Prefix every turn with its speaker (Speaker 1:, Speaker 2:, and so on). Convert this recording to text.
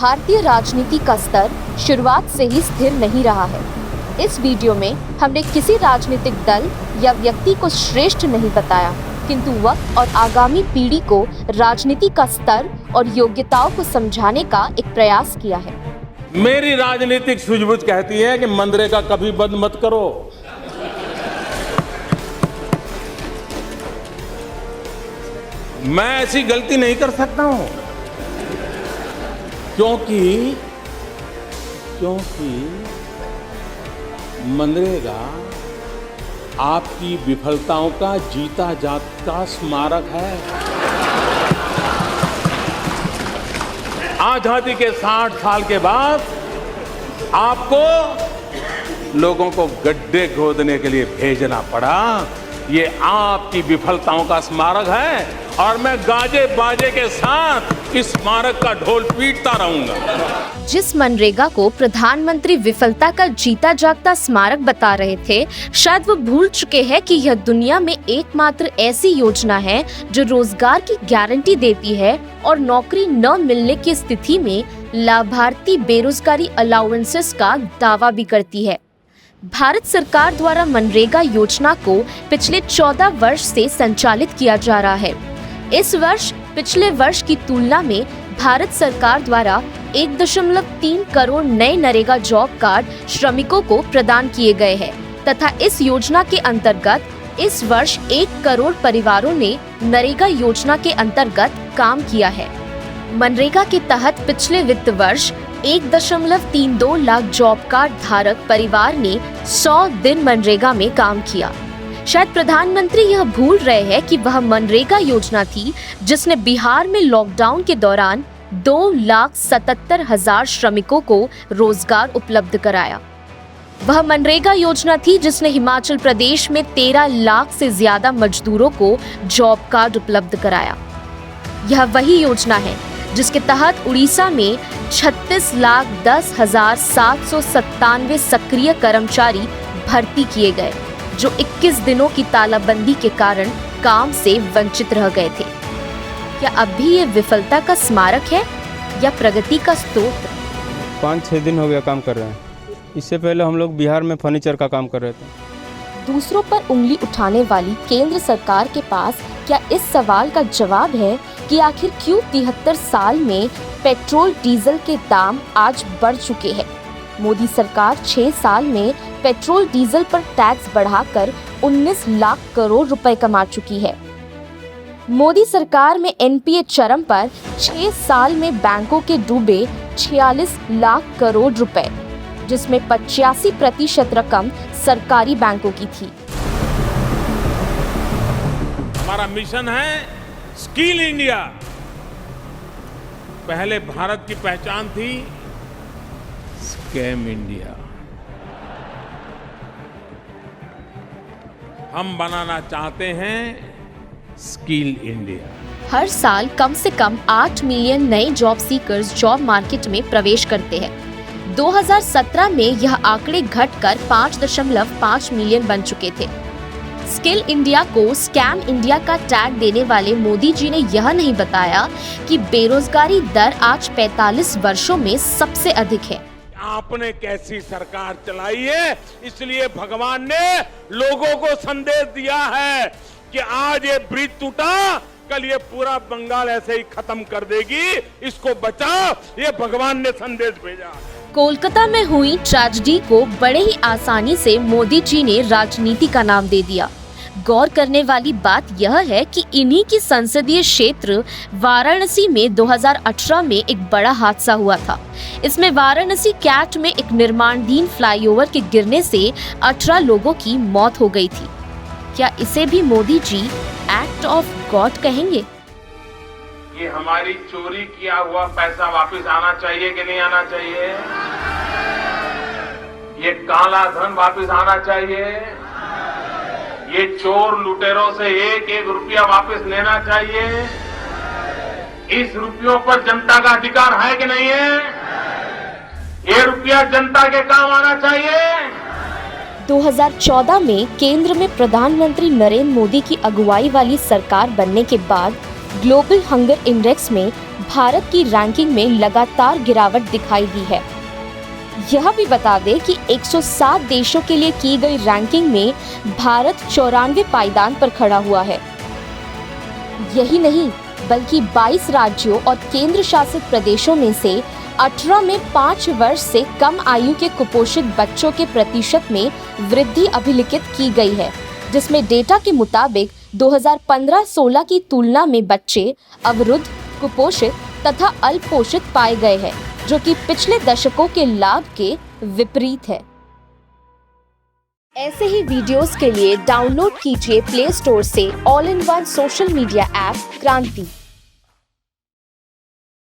Speaker 1: भारतीय राजनीति का स्तर शुरुआत से ही स्थिर नहीं रहा है। इस वीडियो में हमने किसी राजनीतिक दल या व्यक्ति को श्रेष्ठ नहीं बताया, किंतु वक्त और आगामी पीढ़ी को राजनीति का स्तर और योग्यताओं को समझाने का एक प्रयास किया है।
Speaker 2: मेरी राजनीतिक सूझबूझ कहती है कि मनरेगा कभी बंद मत करो। मैं ऐसी गलती नहीं कर सकता हूं, क्योंकि मनरेगा आपकी विफलताओं का जीता जागता स्मारक है। आजादी के 60 साल के बाद आपको लोगों को गड्ढे खोदने के लिए भेजना पड़ा। ये आपकी विफलताओं का स्मारक है और मैं गाजे बाजे के साथ इस स्मारक का ढोल पीटता रहूंगा।
Speaker 1: जिस मनरेगा को प्रधानमंत्री विफलता का जीता जागता स्मारक बता रहे थे, शायद वो भूल चुके हैं कि यह दुनिया में एकमात्र ऐसी योजना है जो रोजगार की गारंटी देती है और नौकरी न मिलने की स्थिति में लाभार्थी बेरोजगारी अलाउंसेस का दावा भी करती है। भारत सरकार द्वारा मनरेगा योजना को पिछले 14 वर्ष से संचालित किया जा रहा है। इस वर्ष पिछले वर्ष की तुलना में भारत सरकार द्वारा 1.3 करोड़ नए नरेगा जॉब कार्ड श्रमिकों को प्रदान किए गए हैं तथा इस योजना के अंतर्गत इस वर्ष 1 करोड़ परिवारों ने नरेगा योजना के अंतर्गत काम किया है। मनरेगा के तहत पिछले वित्त वर्ष 1.32 लाख जॉब कार्ड धारक परिवार ने 100 दिन मनरेगा में काम किया। शायद प्रधानमंत्री यह भूल रहे हैं कि वह मनरेगा योजना थी जिसने बिहार में लॉकडाउन के दौरान 2,77,000 श्रमिकों को रोजगार उपलब्ध कराया। वह मनरेगा योजना थी जिसने हिमाचल प्रदेश में 13 लाख से ज्यादा मजदूरों को जॉब कार्ड उपलब्ध कराया। यह वही योजना है जिसके तहत उड़ीसा में 36,10,797 सक्रिय कर्मचारी भर्ती किए गए, जो 21 दिनों की तालाबंदी के कारण काम से वंचित रह गए थे। क्या अब भी ये विफलता का स्मारक है या प्रगति का स्रोत?
Speaker 3: 5-6 दिन हो गया काम कर रहे हैं। इससे पहले हम लोग बिहार में फर्नीचर का काम कर रहे थे।
Speaker 1: दूसरों पर उंगली उठाने वाली केंद्र सरकार के पास क्या इस सवाल का जवाब है कि आखिर क्यों 73 साल में पेट्रोल डीजल के दाम आज बढ़ चुके हैं? मोदी सरकार 6 साल में पेट्रोल डीजल पर टैक्स बढ़ाकर 19 लाख करोड़ रुपए कमा चुकी है। मोदी सरकार में एनपीए चरम पर 6 साल में बैंकों के डूबे 46 लाख करोड़ रुपए, जिसमें 85% रकम सरकारी बैंकों की थी।
Speaker 2: हमारा मिशन है स्किल इंडिया। पहले भारत की पहचान थी स्कैम इंडिया। हम बनाना चाहते हैं स्किल इंडिया।
Speaker 1: हर साल कम से कम 8 मिलियन नए जॉब सीकर्स जॉब मार्केट में प्रवेश करते हैं। 2017 में यह आंकड़े घटकर 5.5 मिलियन बन चुके थे। स्किल इंडिया को स्कैम इंडिया का टैग देने वाले मोदी जी ने यह नहीं बताया कि बेरोजगारी दर आज 45 वर्षों में सबसे अधिक है।
Speaker 2: आपने कैसी सरकार चलाई है, इसलिए भगवान ने लोगों को संदेश दिया है कि आज ये ब्रिज टूटा, कल ये पूरा बंगाल ऐसे ही खत्म कर देगी, इसको बचाओ, ये भगवान ने संदेश भेजा।
Speaker 1: कोलकाता में हुई ट्रेजेडी को बड़े ही आसानी से मोदी जी ने राजनीति का नाम दे दिया। गौर करने वाली बात यह है कि इन्हीं की संसदीय क्षेत्र वाराणसी में 2018 में एक बड़ा हादसा हुआ था। इसमें वाराणसी कैट में एक निर्माणाधीन फ्लाईओवर के गिरने से 18 लोगों की मौत हो गई थी। क्या इसे भी Modi ji act of God कहेंगे?
Speaker 2: ये हमारी चोरी किया हुआ पैसा वापस आना चाहिए कि नहीं आना चाहिए? ये काला धन वापस आना चाहिए? ये चोर लुटेरों से एक एक रुपया वापस लेना चाहिए? इस रुपयों पर जनता का अधिकार है कि नहीं है? ये रुपया जनता के काम आना चाहिए।
Speaker 1: 2014 में केंद्र में प्रधानमंत्री नरेंद्र मोदी की अगुवाई वाली सरकार बनने के बाद ग्लोबल हंगर इंडेक्स में भारत की रैंकिंग में लगातार गिरावट दिखाई दी है। यह भी बता दें कि 107 देशों के लिए की गई रैंकिंग में भारत 94 पायदान पर खड़ा हुआ है। यही नहीं, बल्कि 22 राज्यों और केंद्र शासित प्रदेशों में से 18 में 5 वर्ष से कम आयु के कुपोषित बच्चों के प्रतिशत में वृद्धि अभिलिखित की गई है, जिसमें डेटा के मुताबिक 2015-16 की तुलना में बच्चे अवरुद्ध, कुपोषित तथा अल्पपोषित पाए गए हैं, जो कि पिछले दशकों के लाभ के विपरीत है। ऐसे ही वीडियोस के लिए डाउनलोड कीजिए प्ले स्टोर से all in one social media app क्रांति।